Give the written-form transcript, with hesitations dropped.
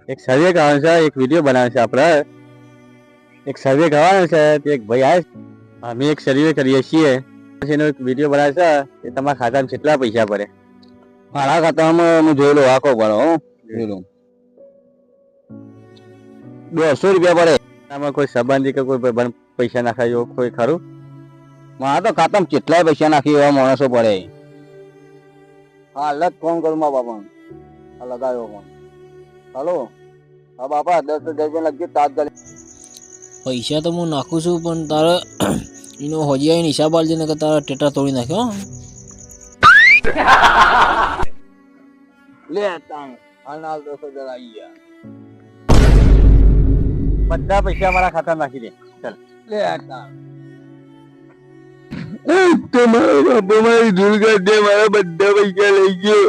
એક સર્વે કરવાનો છે, એક વિડીયો બનાવે છે આપણે. એક સર્વે કરવાનો છે, એક ભાઈ આવે, અમે એક સર્વે કરીએ છીએ, પછી એનો એક વિડીયો બનાવે છે કે તમારા ખાતામાં કેટલા પૈસા પડે. મારા ખાતામાં હું જોયેલો આખો પડો જોયેલો 200 રૂપિયા પડે. આમાં કોઈ સંબંધી કે કોઈ ભાઈબંધ પૈસા નાખાય એવું કોઈ ખરું? મારા તો ખાતામાં કેટલાય પૈસા નાખી એવા માણસો પડે. હાલ જ ફોન કરું મારા બાપા લગાવ્યો ફોન. હલો હા બાપા 10,000 રૂપિયા લખજો તાત્કાલિક. પૈસા તો હું નાખું છું પણ તારે એનો હજી આવીને હિસાબ આલજે ને કે તારા ટેટા તોડી નાખ્યો. લે તાણ હાલ 10,000 આવી ગયા. બધા પૈસા મારા ખાતામાં નાખી દે. ચાલ લે તાણ તમારો બાપા મારી ધૂળ કાઢ દે, મારા બધા પૈસા લઈ ગયો.